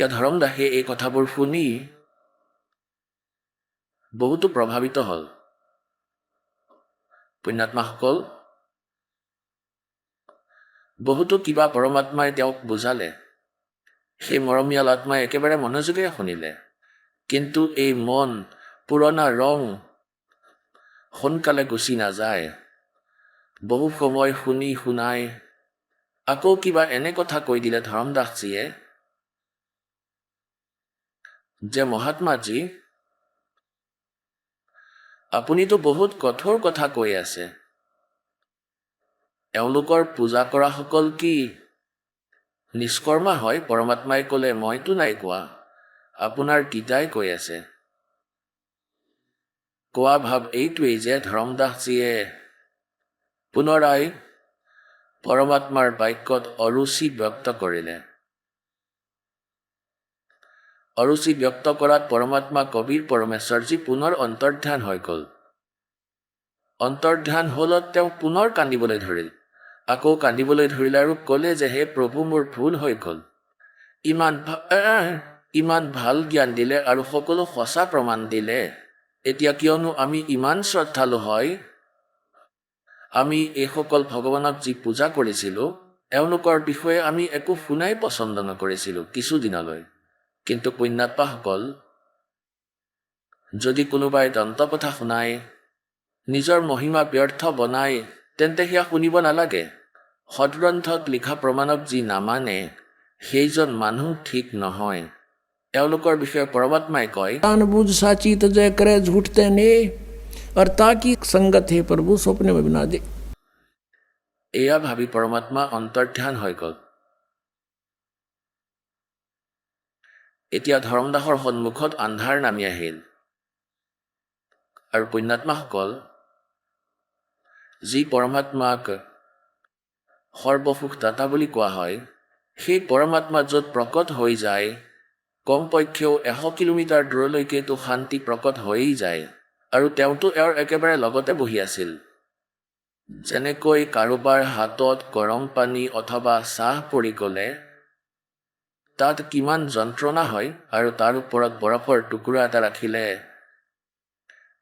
এতিয়া ধৰম দাসে এই কথাবোৰ শুনি বহুতো প্ৰভাৱিত হ'ল। পুণ্যাত্মাসকল, বহুতো কিবা পৰমাত্মাই তেওঁক বুজালে। সেই মৰমীয়াল আত্মাই একেবাৰে মনোযোগেৰে শুনিলে। কিন্তু এই মন, পুৰণা ৰং সোনকালে গুচি নাযায়। বহু সময় শুনি শুনাই আকৌ কিবা এনে কথা কৈ দিলে ধৰম দাসজীয়ে যে মহাত্মাজী, আপুনিতো বহুত কঠোৰ কথা কৈ আছে। এওঁলোকৰ পূজা কৰাসকল কি নিষ্কৰ্মা হয়? পৰমাত্মাই ক'লে, মইতো নাই কোৱা, আপোনাৰ গীতাই কৈ আছে। কোৱা ভাৱ এইটোৱেই যে ধৰম দাসজীয়ে পুনৰাই পৰমাত্মাৰ বাক্যত অৰুচি ব্যক্ত কৰিলে। অৰুচি ব্যক্ত কৰাত পৰমাত্মা কবিৰ পৰমেশ্বৰজী পুনৰ অন্তৰ্ধান হৈ গ'ল। অন্তৰ্ধান হ'লত তেওঁ পুনৰ কান্দিবলৈ ধৰিল। আকৌ কান্দিবলৈ ধৰিলে আৰু ক'লে যে হে প্ৰভু, মোৰ ভুল হৈ গ'ল। ইমান ভাল জ্ঞান দিলে আৰু সকলো সঁচা প্ৰমাণ দিলে। এতিয়া কিয়নো আমি ইমান শ্ৰদ্ধালু হয়, আমি এইসকল ভগৱানক যি পূজা কৰিছিলোঁ, এওঁলোকৰ বিষয়ে আমি একো শুনাই পচন্দ নকৰিছিলোঁ কিছুদিনলৈ। কিন্তু পুণ্যাত্মাসকল, যদি কোনোবাই দন্তকথা শুনায়, নিজৰ মহিমা ব্যৰ্থ বনায়, তেন্তে সেয়া শুনিব নালাগে। সদগ্ৰন্থত লিখা প্ৰমাণক যি নামানে, সেইজন মানুহ ঠিক নহয়। এওঁলোকৰ বিষয়ে পৰমাত্মাই কয়, जानबूझ साची तजय करे झूठ तेने और ताकि संगत है प्रभु स्वप्न में बना दे। এয়া ভাবি পৰমাত্মা অন্তৰ্ধান হৈ গ'ল। এতিয়া ধৰমদাসৰ সন্মুখত আন্ধাৰ নামি আহিল। আৰু পুণ্যাত্মাসকল, যি পৰমাত্মাক সৰ্বসুখ দাতা বুলি কোৱা হয়, সেই পৰমাত্মা য'ত প্ৰকট হৈ যায়, কমপক্ষেও 100 কিলোমিটাৰ দূৰলৈকেতো শান্তি প্ৰকট হৈয়ে যায়। আৰু তেওঁতো এওঁৰ একেবাৰে লগতে বহি আছিল। যেনেকৈ কাৰোবাৰ হাতত গৰম পানী অথবা চাহ পৰি গ'লে তাত কিমান যন্ত্ৰণা হয়, আৰু তাৰ ওপৰত বৰফৰ টুকুৰা এটা ৰাখিলে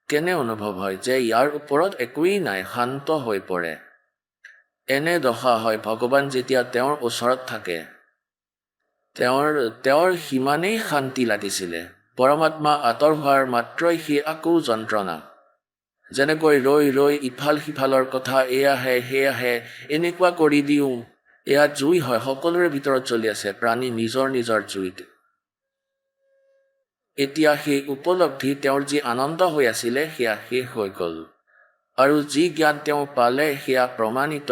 কেনে অনুভৱ হয় যে ইয়াৰ ওপৰত একোৱেই নাই, শান্ত হৈ পৰে। এনে দশা হয় ভগৱান যেতিয়া তেওঁৰ ওচৰত থাকে। তেওঁৰ সিমানেই শান্তি লাগিছিলে। পৰমাত্মা আঁতৰ হোৱাৰ মাত্ৰই সি আকৌ যন্ত্ৰণা। যেনেকৈ ৰৈ ৰৈ ইফাল সিফালৰ কথা এয়াহে সেয়াহে এনেকুৱা কৰি দিওঁ, এয়া জুই হয়, সকলোৰে ভিতৰত চলি আছে, প্ৰাণী নিজৰ নিজৰ জুইত। এতিয়া সেই উপলব্ধি তেওঁৰ যি আনন্দ হৈ আছিলে সেয়া শেষ হৈ গ'ল। আৰু যি জ্ঞান তেওঁ পালে সেয়া প্ৰমাণিত।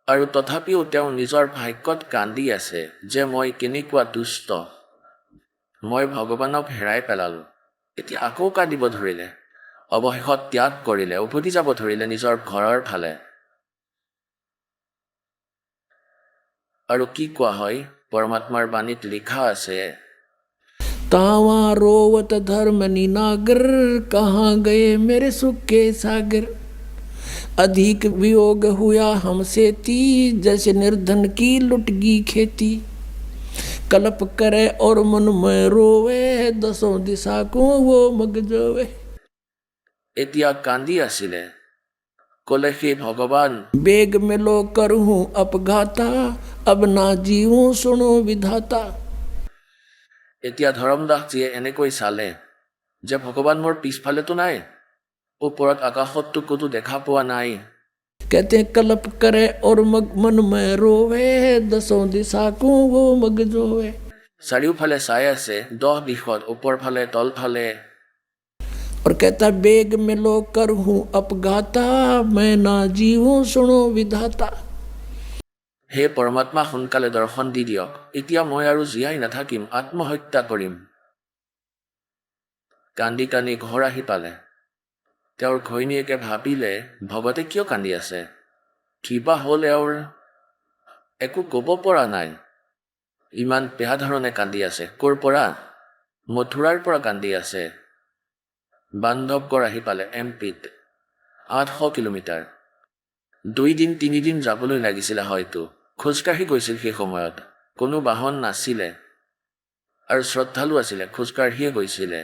আৰু তথাপিও তেওঁ নিজৰ ভাগ্যত কান্দি আছে যে মই কেনেকুৱা দুষ্ট, মই ভগৱানক হেৰাই পেলালোঁ। এতিয়া আকৌ কান্দিব ধৰিলে। অৱশেষত ত্যাগ কৰিলে, উভতি যাব ধৰিলে নিজৰ ঘৰৰ ফালে। আৰু কি কোৱা হয়? পৰমাত্মাৰ বাণীত লিখা আছে, तावा रोवत धर्मनि नागर कहाँ गए मेरे सुख के सागर। अधिक वियोग हुआ हमसे ती जैसे निर्धन की लुटगी खेती। कल्प करे और मन में रोवे दसों दिशा को वो मग जोवे। এতিয়া কান্দি আছিলে, ক'লে সেই ভগৱান, बेग में लो करूँ अपघाता अब ना जीऊँ सुनो विधाता। এতিয়া ধৰমদাসজীয়ে এনেকৈ চালে যে ভগৱান মোৰ পিছফালেতো নাই, ওপৰত আকাশততো ক'তো দেখা পোৱা নাই। कहते कल्प करे और मन में रोवे दसों दिशा को वो मग जोवे। চাৰিওফালে চাই আছে, 10 দিশত, ওপৰ ফালে তল ফালে। और कहता बेग में लो करूँ अपघाता मैं ना जीऊँ सुनो विधाता। হে পৰমাত্মা, সোনকালে দৰ্শন দি দিয়ক, এতিয়া মই আৰু জীয়াই নাথাকিম, আত্মহত্যা কৰিম। কান্দি কান্দি ঘৰ আহি পালে। তেওঁৰ ঘৈণীয়েকে ভাবিলে ভগতে কিয় কান্দি আছে, কিবা হ'ল এওঁৰ, একো ক'ব পৰা নাই, ইমান বেয়া ধৰণে কান্দি আছে। ক'ৰ পৰা? মথুৰাৰ পৰা কান্দি আছে। বান্ধৱগড় আহি পালে, এমপিত 800 কিলোমিটাৰ। 2 দিন 3 দিন যাবলৈ লাগিছিলে হয়তো। খোজকাঢ়ি গৈছিল সেই সময়ত, কোনো বাহন নাছিলে। আৰু শ্ৰদ্ধালু আছিলে, খোজকাঢ়িয়ে গৈছিলে।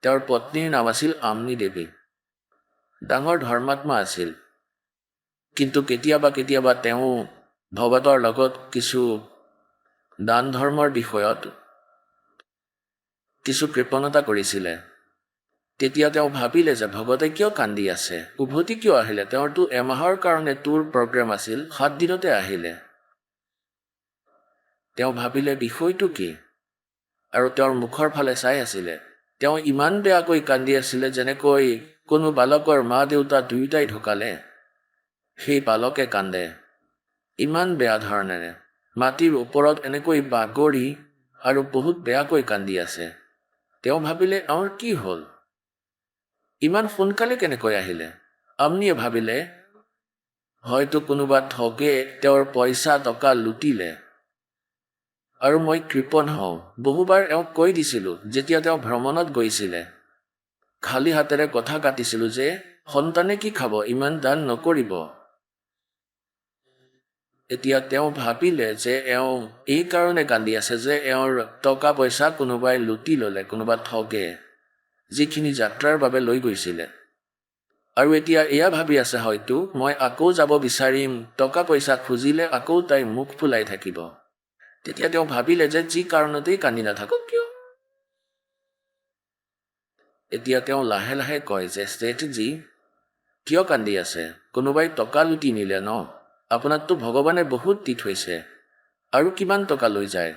তেওঁৰ পত্নীৰ নাম আছিল আমনি দেৱী। ডাঙৰ ধৰ্মাত্মা আছিল, কিন্তু কেতিয়াবা কেতিয়াবা তেওঁ ভগতৰ লগত কিছু দান ধৰ্মৰ বিষয়ত কিছু কৃপণতা কৰিছিলে। তেতিয়া তেওঁ ভাবিলে যে ভগতে কিয় কান্দি আছে, উভতি কিয় আহিলে? তেওঁৰতো এমাহৰ কাৰণে টুৰ প্ৰগ্ৰেম আছিল, 7 দিনতে আহিলে। তেওঁ ভাবিলে বিষয়টো কি, আৰু তেওঁৰ মুখৰ ফালে চাই আছিলে। তেওঁ ইমান বেয়াকৈ কান্দি আছিলে যেনেকৈ কোনো বালকৰ মা দেউতা দুয়োটাই ঢুকালে সেই বালকে কান্দে, ইমান বেয়া ধৰণেৰে মাটিৰ ওপৰত এনেকৈ বাগৰি আৰু বহুত বেয়াকৈ কান্দি আছে। তেওঁ ভাবিলে এওঁৰ কি হ'ল, ইমান সোনকালে কেনেকৈ আহিলে? আমনিয়ে ভাবিলে হয়তো কোনোবা ঠগে তেওঁৰ পইচা টকা লুটিলে আৰু মই কৃপণ হওঁ। বহুবাৰ এওঁক কৈ দিছিলোঁ যেতিয়া তেওঁ ভ্ৰমণত গৈছিলে, খালী হাতেৰে কথা কাটিছিলোঁ যে সন্তানে কি খাব, ইমান দান নকৰিব। এতিয়া তেওঁ ভাবিলে যে এওঁ এই কাৰণে কান্দি আছে যে এওঁৰ টকা পইচা কোনোবাই লুটি ল'লে, কোনোবা ঠগে, যিখিনি যাত্ৰাৰ বাবে লৈ গৈছিলে। আৰু এতিয়া এয়া ভাবি আছে হয়তো মই আকৌ যাব বিচাৰিম, টকা পইচা খুজিলে আকৌ তাই মুখ ফুলাই থাকিব। তেতিয়া তেওঁ ভাবিলে যে যি কাৰণতেই কান্দি নাথাকক কিয়। এতিয়া তেওঁ লাহে লাহে কয় যে শেঠজী কিয় কান্দি আছে, কোনোবাই টকা লুটি নিলে ন, আপোনাকতো ভগৱানে বহুত দি থৈছে, আৰু কিমান টকা লৈ যায়,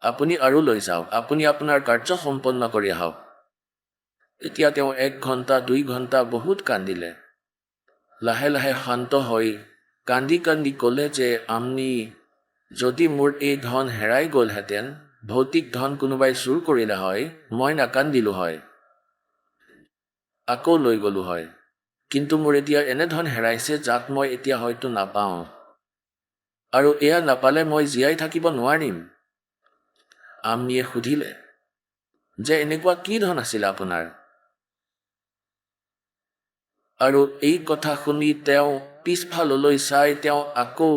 আপুনি আৰু লৈ যাওক, আপুনি আপোনাৰ কাৰ্য সম্পন্ন কৰি আহক। এতিয়া তেওঁ 1 ঘণ্টা 2 ঘণ্টা বহুত কান্দিলে। লাহে লাহে শান্ত হৈ কান্দি কান্দি ক'লে যে আমনি, যদি মোৰ এই ধন হেৰাই গ'লহেঁতেন, ভৌতিক ধন কোনোবাই চুৰ কৰিলে হয়, মই নাকান্দিলো হয়, আকৌ লৈ গ'লো হয়, কিন্তু মোৰ এতিয়া এনে ধন হেৰাইছে যাক মই এতিয়া হয়তো নাপাওঁ, আৰু এয়া নাপালে মই জীয়াই থাকিব নোৱাৰিম। আমনিয়ে সুধিলে যে এনেকুৱা কি ধন আছিল আপোনাৰ? আৰু এই কথা শুনি তেওঁ পিছফাললৈ চাই তেওঁ আকৌ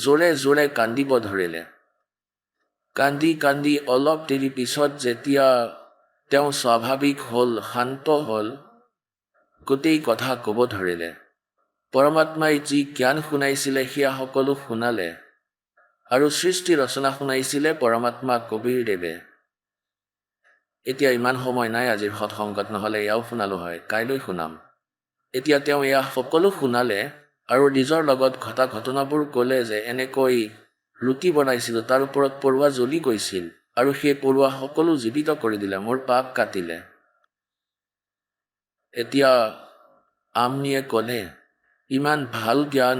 জোৰে জোৰে কান্দিব ধৰিলে। কান্দি কান্দি অলপ দেৰি পিছত যেতিয়া তেওঁ স্বাভাৱিক হ'ল, শান্ত হ'ল, গোটেই কথা ক'ব ধৰিলে। পৰমাত্মাই যি জ্ঞান শুনাইছিলে সেয়া সকলো শুনালে, আৰু সৃষ্টি ৰচনা শুনাইছিলে পৰমাত্মা কবীৰদেৱে। এতিয়া ইমান সময় নাই আজিৰ সৎসংগত, নহ'লে এয়াও শুনালো হয়, কাইলৈ শুনাম। এতিয়া তেওঁ এয়া সকলো শুনালে আৰু নিজৰ লগত ঘটা ঘটনাবোৰ ক'লে যে এনেকৈ ৰুটি বনাইছিলোঁ, তাৰ ওপৰত পৰুৱা জ্বলি গৈছিল, আৰু সেই পৰুৱা সকলো জীৱিত কৰি দিলে, মোৰ পাপ কাটিলে। এতিয়া আমনিয়ে ক'লে ইমান ভাল জ্ঞান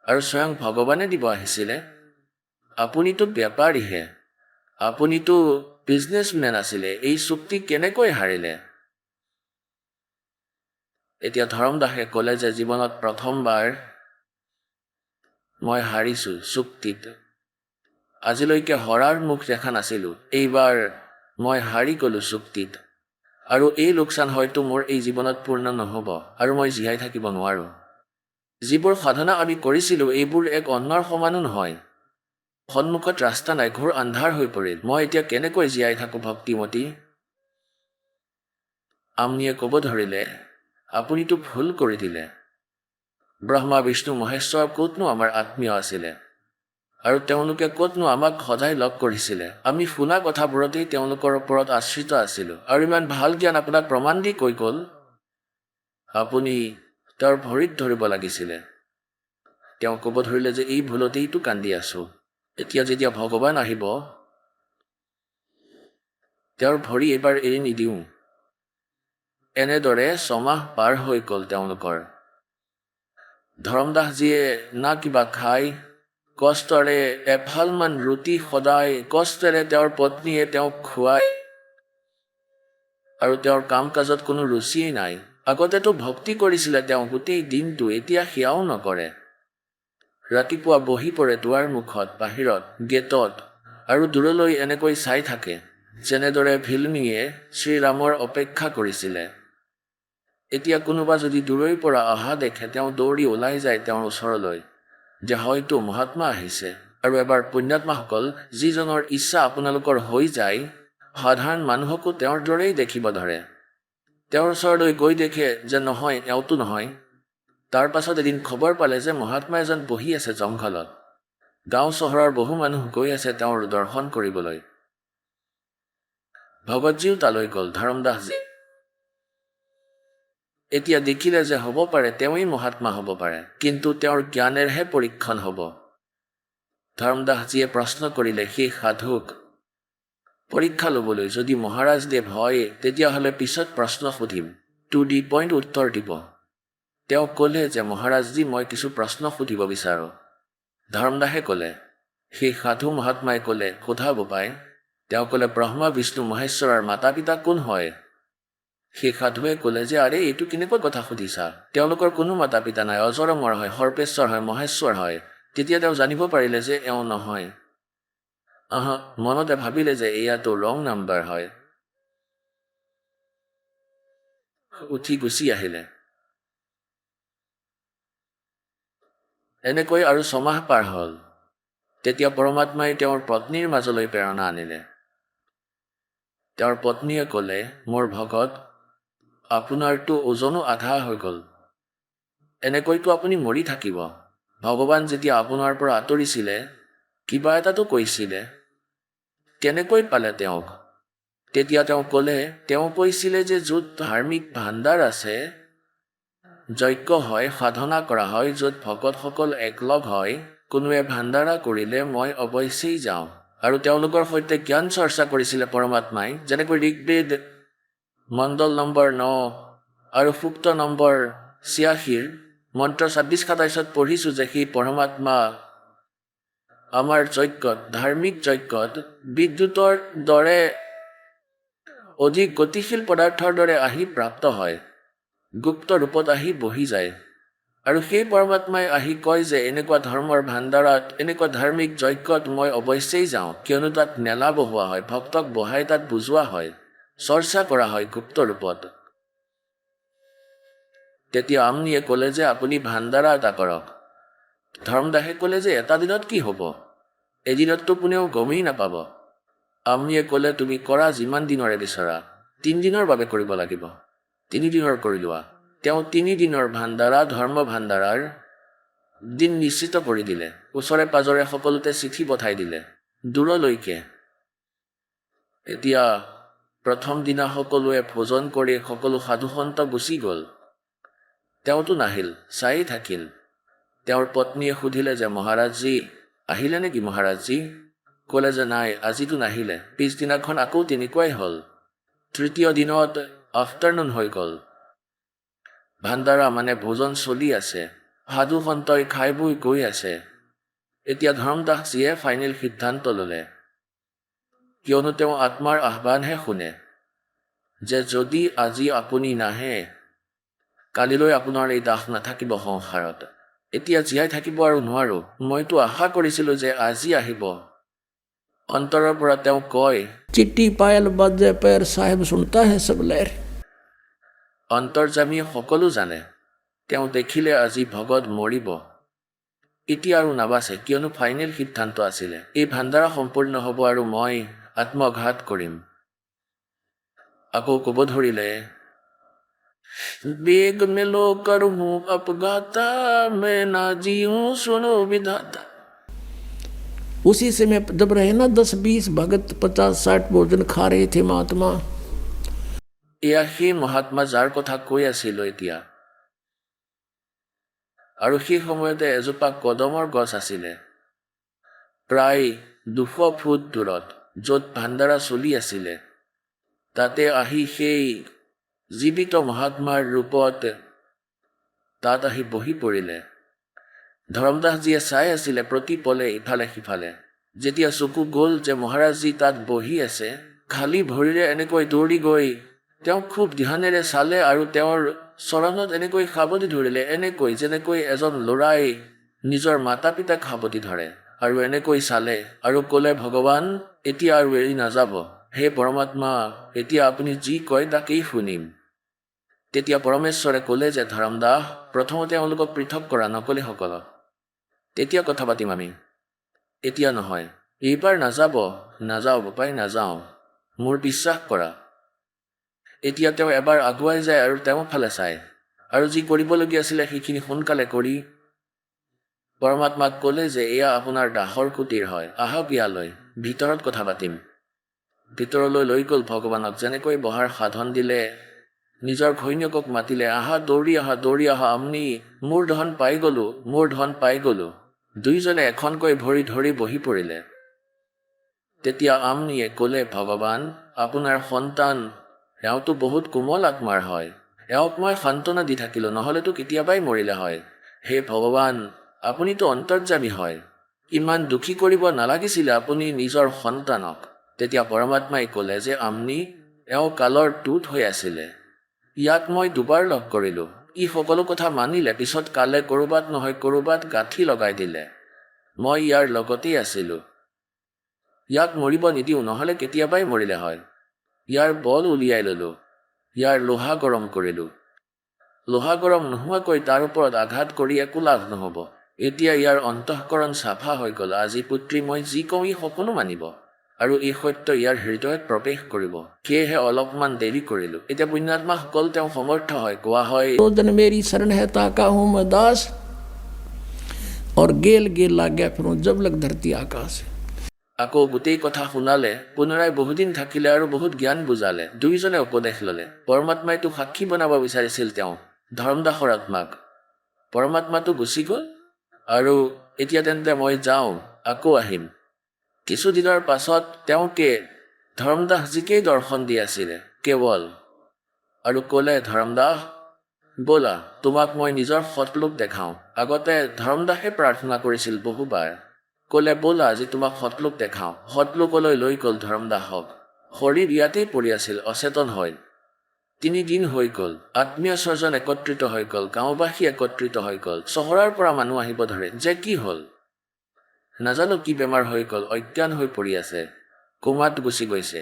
আৰু স্বয়ং ভগৱানে দিব আহিছিলে, আপুনিতো বেপাৰীহে, আপুনিতো বিজনেছমেন আছিলে, এই চুক্তি কেনেকৈ হাৰিলে? এতিয়া ধৰমদাসে ক'লে যে জীৱনত প্ৰথমবাৰ মই হাৰিছোঁ চুক্তিত, আজিলৈকে হৰাৰ মুখ দেখা নাছিলোঁ, এইবাৰ মই হাৰি গ'লোঁ চুক্তিত, আৰু এই লোকচান হয়তো মোৰ এই জীৱনত পূৰ্ণ নহ'ব, আৰু মই জীয়াই থাকিব নোৱাৰোঁ। যিবোৰ সাধনা আমি কৰিছিলোঁ এইবোৰ এক অন্নৰ সমানো নহয়, সন্মুখত ৰাস্তা নাই, ঘোৰ আন্ধাৰ হৈ পৰিল, মই এতিয়া কেনেকৈ জীয়াই থাকোঁ ভক্তিমতী? আমনিয়ে ক'ব ধৰিলে আপুনিতো ভুল কৰি দিলে, ব্ৰহ্মা বিষ্ণু মহেশ্বৰ ক'তনো আমাৰ আত্মীয় আছিলে, আৰু তেওঁলোকে ক'তনো আমাক সদায় লগ কৰিছিলে, আমি শুনা কথাবোৰতেই তেওঁলোকৰ ওপৰত আশ্ৰিত আছিলোঁ, আৰু ইমান ভাল জ্ঞান আপোনাক প্ৰমাণ দি কৈ গ'ল, আপুনি তেওঁৰ ভৰিত ধৰিব লাগিছিলে। তেওঁ ক'ব ধৰিলে যে এই ভুলতেইতো কান্দি আছোঁ, এতিয়া যেতিয়া ভগৱান আহিব তেওঁৰ ভৰি এইবাৰ এৰি নিদিওঁ। এনেদৰে 6 মাহ পাৰ হৈ গ'ল তেওঁলোকৰ। ধৰমদাসজীয়ে না কিবা খায়, কষ্টেৰে এফালমান ৰুটি সদায় কষ্টেৰে তেওঁৰ পত্নীয়ে তেওঁক খুৱায়, আৰু তেওঁৰ কাম কাজত কোনো ৰুচিয়েই নাই। আগতেতো ভক্তি কৰিছিলে তেওঁ গোটেই দিনটো, এতিয়া সেয়াও নকৰে। ৰাতিপুৱা বহি পৰে দুৱাৰ মুখত, বাহিৰত, গেটত, আৰু দূৰলৈ এনেকৈ চাই থাকে, যেনেদৰে ভিলমীয়ে শ্ৰীৰামৰ অপেক্ষা কৰিছিলে। এতিয়া কোনোবা যদি দূৰৈৰ পৰা অহা দেখে তেওঁ দৌৰি ওলাই যায় তেওঁৰ ওচৰলৈ, যে হয়তো মহাত্মা আহিছে, আৰু এবাৰ পুণ্যাত্মাসকল যিজনৰ ইচ্ছা আপোনালোকৰ হৈ যায় সাধাৰণ মানুহকো তেওঁৰ দৰেই দেখিব ধৰে। তেওঁৰ ওচৰলৈ গৈ দেখে যে নহয়, এওঁতো নহয়। তাৰ পাছত এদিন খবৰ পালে যে মহাত্মা এজন বহি আছে জংঘলত। গাঁও চহৰৰ বহু মানুহ গৈ আছে তেওঁৰ দৰ্শন কৰিবলৈ। ভগতজীও তালৈ গ'ল, ধৰমদাসজী। এতিয়া দেখিলে যে হ'ব পাৰে তেওঁই মহাত্মা হ'ব পাৰে, কিন্তু তেওঁৰ জ্ঞানেৰহে পৰীক্ষণ হ'ব। ধৰমদাসজীয়ে প্ৰশ্ন কৰিলে সেই সাধুক পৰীক্ষা ল'বলৈ, যদি মহাৰাজদেৱ হয় তেতিয়াহ'লে পিছত প্ৰশ্ন সুধিম, টু দি পইণ্ট উত্তৰ দিব। তেওঁ ক'লে যে মহাৰাজজী, মই কিছু প্ৰশ্ন সুধিব বিচাৰোঁ। ধৰমদাসে ক'লে। সেই সাধু মহাত্মাই ক'লে, সোধা বোপাই। তেওঁ ক'লে, ব্ৰহ্মা বিষ্ণু মহেশ্বৰৰ মাতা পিতা কোন হয়? সেই সাধুৱে ক'লে যে আৰে এইটো কেনেকুৱা কথা সুধিছা, তেওঁলোকৰ কোনো মাতা পিতা নাই, অজৰমৰ হয়, সৰ্পেশ্বৰ হয়, মহেশ্বৰ হয়। তেতিয়া তেওঁ জানিব পাৰিলে যে এওঁ নহয়। মনতে ভাবিলে যে এয়াতো ৰং নাম্বাৰ হয়। উঠি গুচি আহিলে। এনেকৈ আৰু 6 মাহ পাৰ হ'ল। তেতিয়া পৰমাত্মাই তেওঁৰ পত্নীৰ মাজলৈ প্ৰেৰণা আনিলে। তেওঁৰ পত্নীয়ে ক'লে, মোৰ ভগত, আপোনাৰতো ওজনো আধা হৈ গ'ল, এনেকৈতো আপুনি মৰি থাকিব। ভগৱান যেতিয়া আপোনাৰ পৰা আঁতৰিছিলে কিবা এটাতো কৈছিলে, কেনেকৈ পালে তেওঁক? তেতিয়া তেওঁ ক'লে, তেওঁ কৈছিলে যে য'ত ধাৰ্মিক ভাণ্ডাৰ আছে, যজ্ঞ হয়, সাধনা কৰা হয়, য'ত ভকতসকল একলগ হয়, কোনোৱে ভাণ্ডাৰা কৰিলে মই অৱশ্যেই যাওঁ। আৰু তেওঁলোকৰ সৈতে জ্ঞান চৰ্চা কৰিছিলে পৰমাত্মাই, যেনেকৈ ঋগ্বেদ মণ্ডল নম্বৰ 9 আৰু সূক্ত নম্বৰ 86 মন্ত্ৰ 26-27 পঢ়িছোঁ যে সেই পৰমাত্মা আমাৰ যজ্ঞত, ধাৰ্মিক যজ্ঞত বিদ্যুতৰ দৰে অধিক গতিশীল পদাৰ্থৰ দৰে আহি প্ৰাপ্ত হয়, গুপ্ত ৰূপত আহি বহি যায়। আৰু সেই পৰমাত্মাই আহি কয় যে এনেকুৱা ধৰ্মৰ ভাণ্ডাৰত, এনেকুৱা ধাৰ্মিক যজ্ঞত মই অৱশ্যেই যাওঁ, কিয়নো তাত মেলা বহোৱা হয়, ভক্তক বহাই তাত বুজোৱা হয়, চৰ্চা কৰা হয় গুপ্ত ৰূপত। তেতিয়া আমনিয়ে ক'লে যে আপুনি ভাণ্ডাৰা এটা কৰক। ধৰ্মদাসে ক'লে যে এটা দিনত কি হ'ব, এদিনততো কোনেও গমেই নাপাব। আমনিয়ে ক'লে, তুমি কৰা যিমান দিনৰে বিচৰা, 3 দিনৰ বাবে কৰিব লাগিব, 3 দিনৰ কৰি লোৱা। তেওঁ 3 দিনৰ ভাণ্ডাৰা, ধৰ্ম ভাণ্ডাৰাৰ দিন নিশ্চিত কৰি দিলে। ওচৰে পাজৰে সকলোতে চিঠি পঠাই দিলে, দূৰলৈকে। এতিয়া প্ৰথম দিনা সকলোৱে ভোজন কৰি সকলো সাধুসন্ত গুচি গ'ল। তেওঁতো নাহিল, চায়েই থাকিল। তেওঁৰ পত্নীয়ে সুধিলে যে মহাৰাজজী আহিলে নেকি মহাৰাজজী? ক'লে যে নাই, আজিতো নাহিলে। পিছদিনাখন আকৌ তেনেকুৱাই হ'ল। তৃতীয় দিনত আফটাৰনুন হৈ গ'ল। ভাণ্ডাৰা মানে ভোজন চলি আছে, সাধু সন্তই খাই বৈ গৈ আছে। এতিয়া ধৰ্মদাসজীয়ে ফাইনেল সিদ্ধান্ত ল'লে, কিয়নো তেওঁ আত্মাৰ আহ্বানহে শুনে, যে যদি আজি আপুনি নাহে, কালিলৈ আপোনাৰ এই দাস নাথাকিব সংসাৰত। এতিয়া জীয়াই থাকিব আৰু নোৱাৰো, মইতো আশা কৰিছিলোঁ যে আজি আহিব। অন্তৰৰ পৰা তেওঁ কয়, चिट्ठी पायल बजे पैर साहेब सुनता है सब लहर। অন্তৰ্যামী সকলো জানে। তেওঁ দেখিলে আজি ভগত মৰিব, এতিয়া আৰু নাবাচে, কিয়নো ফাইনেল সিদ্ধান্ত আছিলে এই ভাণ্ডাৰা সম্পূৰ্ণ হ'ব আৰু মই আত্মঘাত কৰিম। আকৌ ক'ব ধৰিলে, বেগ মেলো কৰো अपघाता, मैं ना जीऊं सुनो विधाता। उसी समय जब रहे ना 10-20 भगत 50-60 भोजन खा रहे थे महात्मा, এয়া সেই মহাত্মা যাৰ কথা কৈ আছিলোঁ এতিয়া। আৰু সেই সময়তে এজোপা কদমৰ গছ আছিলে, প্ৰায় 200 ফুট দূৰত, য'ত ভাণ্ডাৰা চলি আছিলে। তাতে আহি সেই জীৱিত মহাত্মাৰ ৰূপত তাত আহি বহি পৰিলে। ধৰমদাসজীয়ে চাই আছিলে প্ৰতি পলে ইফালে সিফালে। যেতিয়া চকু গ'ল যে মহাৰাজজী তাত বহি আছে, খালী ভৰিৰে এনেকৈ দৌৰি গৈ তেওঁ খুব ধ্যানেৰে চালে আৰু তেওঁৰ চৰণত এনেকৈ সাৱটি ধৰিলে, এনেকৈ যেনেকৈ এজন ল'ৰাই নিজৰ মাতা পিতাক সাৱটি ধৰে। আৰু এনেকৈ চালে আৰু ক'লে, ভগৱান এতিয়া আৰু এৰি নাযাব, হে পৰমাত্মা, এতিয়া আপুনি যি কয় তাকেই শুনিম। তেতিয়া পৰমেশ্বৰে ক'লে যে ধৰমদাস, প্ৰথমতে তেওঁলোকক পৃথক কৰা নকলিসকলক, তেতিয়া কথা পাতিম আমি। এতিয়া নহয়, এইবাৰ নাযাওঁ বোপাই, নাযাওঁ, মোৰ বিশ্বাস কৰা। এতিয়া তেওঁ এবাৰ আগুৱাই যায় আৰু তেওঁৰ ফালে চায়, আৰু যি কৰিবলগীয়া আছিলে সেইখিনি সোনকালে কৰি পৰমাত্মাক ক'লে যে এয়া আপোনাৰ দাহৰ কুটিৰ হয়, আহক ইয়ালৈ, ভিতৰত কথা পাতিম। ভিতৰলৈ লৈ গ'ল ভগৱানক, যেনেকৈ বহাৰ সাধন দিলে, নিজৰ ঘৈণীয়েকক মাতিলে, আহা দৌৰি আহা, আমি মোৰ ধন পাই গ'লো। দুইজনে এখনকৈ ভৰি ধৰি বহি পৰিলে। তেতিয়া আমনিয়ে ক'লে, ভগৱান, আপোনাৰ সন্তান, এওঁতো বহুত কোমল আত্মাৰ হয়, এওঁক মই সান্তনা দি থাকিলোঁ, নহ'লেতো কেতিয়াবাই মৰিলে হয়। হে ভগৱান, আপুনিতো অন্তৰ্যামী হয়, ইমান দুখী কৰিব নালাগিছিলে আপুনি নিজৰ সন্তানক। তেতিয়া পৰমাত্মাই ক'লে যে আমনি, এওঁ কালৰ দূত হৈ আছিলে, ইয়াক মই দুবাৰ লগ কৰিলোঁ, ই সকলো কথা মানিলে, পিছত কালে ক'ৰবাত নহয় ক'ৰবাত গাঁঠি লগাই দিলে, মই ইয়াৰ লগতেই আছিলোঁ, ইয়াক মৰিব নিদিওঁ, নহ'লে কেতিয়াবাই মৰিলে হয়। ইয়াৰ বল উলিয়াই ল'লোঁ, ইয়াৰ লোহা গৰম কৰিলোঁ, লোহা গৰম নোহোৱাকৈ তাৰ ওপৰত আঘাত কৰি একো লাভ নহ'ব। এতিয়া ইয়াৰ অন্তঃকৰণ চাফা হৈ গ'ল, আজি পুত্ৰী মই যি কওঁ ই সকলো মানিব, আৰু এই সত্য ইয়াৰ হৃদয়ত প্ৰৱেশ কৰিব, সেয়েহে অলপমান দেৰি কৰিলোঁ। এতিয়া পুণ্যাত্মাসকল তেওঁ সমৰ্থ হয়, কোৱা হয়, तो दिन मेरी शरण है ताका हूँ मैं दास, और गेल लाग गया फिर जब लग धरती आकाश। আকৌ গোটেই কথা শুনালে, পুনৰাই বহুদিন থাকিলে আৰু বহুত জ্ঞান বুজালে, দুয়োজনে উপদেশ ল'লে। পৰমাত্মাইতো সাক্ষী বনাব বিচাৰিছিল তেওঁ ধৰ্মদাসৰ আত্মাক, পৰমাত্মাটো গুচি গ'ল, আৰু এতিয়া তেন্তে মই যাওঁ, আকৌ আহিম। কিছুদিনৰ পাছত তেওঁকে ধৰ্মদাসজীকেই দৰ্শন দি আছিলে কেৱল, আৰু ক'লে, ধৰ্মদাস ব'লা, তোমাক মই নিজৰ সৎলোক দেখাওঁ। আগতে ধৰ্মদাসে প্ৰাৰ্থনা কৰিছিল বহুবাৰ, ক'লে ব'লা আজি তোমাক সৎলোক দেখাওঁ। সৎলোকলৈ লৈ গ'ল ধৰ্মদাসক, শৰীৰ ইয়াতেই পৰি আছিল অচেতন হৈ। 3 দিন হৈ গ'ল, আত্মীয় স্বজন একত্ৰিত হৈ গ'ল, গাঁওবাসী একত্ৰিত হৈ গ'ল, চহৰৰ পৰা মানুহ আহিব ধৰে যে কি হ'ল, নাজানো কি বেমাৰ হৈ গ'ল, অজ্ঞান হৈ পৰি আছে, কোমাত গুচি গৈছে।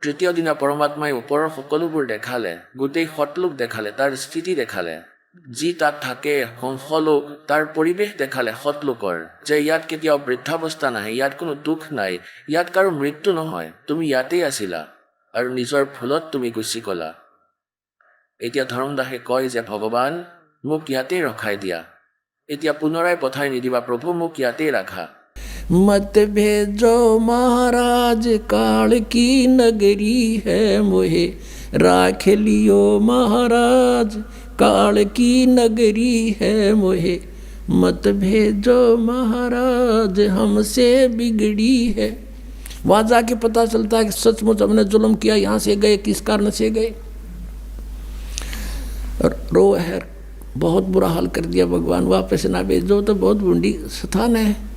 তৃতীয় দিনা পৰমাত্মাই ওপৰৰ সকলোবোৰ দেখালে, গোটেই সৎলোক দেখালে, তাৰ স্থিতি দেখালে, যি তাত থাকে হংসলোক, তাৰ পৰিৱেশ দেখালে সৎলোকৰ, যে ইয়াত কেতিয়াও বৃদ্ধাৱস্থা নাহে, ইয়াত কোনো দুখ নাই, ইয়াত কাৰো মৃত্যু নহয়, তুমি ইয়াতেই আছিলা, আৰু নিজৰ ভুলত তুমি গুচি গ'লা। এতিয়া ধৰ্মদাসে কয় যে ভগৱান, মোক ইয়াতেই ৰখাই দিয়া, এতিয়া পুনৰাই পঠাই নিদিবা প্ৰভু, মোক ইয়াতেই ৰাখা। मत भेजो महाराज, काल की नगरी है मोहे राख लियो महाराज, काल की नगरी है मोहे, मत भेजो महाराज हमसे बिगड़ी है। वहाँ जाके पता चलता है कि सचमुच हमने जुल्म किया, यहाँ से गए किस कारण से गए, रो है, बहुत बुरा हाल कर दिया भगवान, वापस ना भेजो तो बहुत बूढ़ी स्थान है।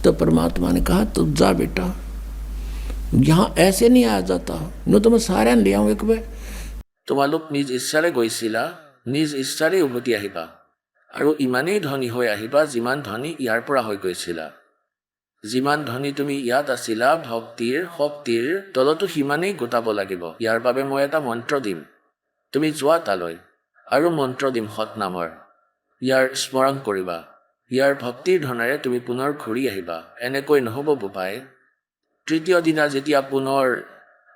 तो परमात्मा ने कहा तो जा बेटा, यहाँ ऐसे नहीं आ जाता, नो तो मैं सारे ले आऊँ एक बार। তোমালোক নিজ ইচ্ছাৰে গৈছিলা, নিজ ইচ্ছাৰে উভতি আহিবা, আৰু ইমানেই ধনী হৈ আহিবা যিমান ধনী ইয়াৰ পৰা হৈ গৈছিলা। যিমান ধনী তুমি ইয়াত আছিলা ভক্তিৰ শক্তিৰ তলতো সিমানেই গোটাব লাগিব। ইয়াৰ বাবে মই এটা মন্ত্ৰ দিম, তুমি যোৱা তালৈ, আৰু মন্ত্ৰ দিম সৎনামৰ, ইয়াৰ স্মৰণ কৰিবা, ইয়াৰ ভক্তিৰ ধনেৰে তুমি পুনৰ ঘূৰি আহিবা। এনেকৈ নহ'ব বোপাই। তৃতীয় দিনা যেতিয়া পুনৰ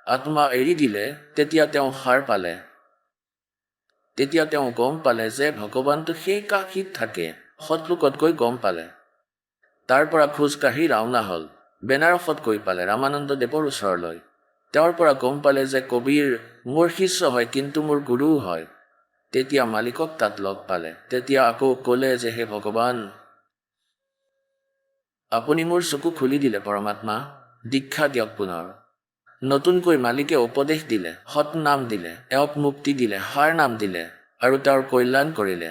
আত্মা এৰি দিলে, তেতিয়া তেওঁ সাৰ পালে, তেতিয়া তেওঁ গম পালে যে ভগৱানটো সেই কাশীত থাকে, সৎলোকত গৈ গম পালে। তাৰ পৰা খোজকাঢ়ি ৰাওনা হ'ল, বেনাৰসত গৈ পালে ৰামানন্দ দেৱৰ ওচৰলৈ। তেওঁৰ পৰা গম পালে যে কবিৰ মোৰ শিষ্য হয়, কিন্তু মোৰ গুৰুও হয়। তেতিয়া মালিকক তাত লগ পালে, তেতিয়া আকৌ ক'লে যে হে ভগৱান, আপুনি মোৰ চকু খুলি দিলে পৰমাত্মা, দীক্ষা দিয়ক পুনৰ। নতুনকৈ মালিকে উপদেশ দিলে, সৎ নাম দিলে, এওঁক মুক্তি দিলে, সাৰ নাম দিলে, আৰু তেওঁৰ কল্যাণ কৰিলে।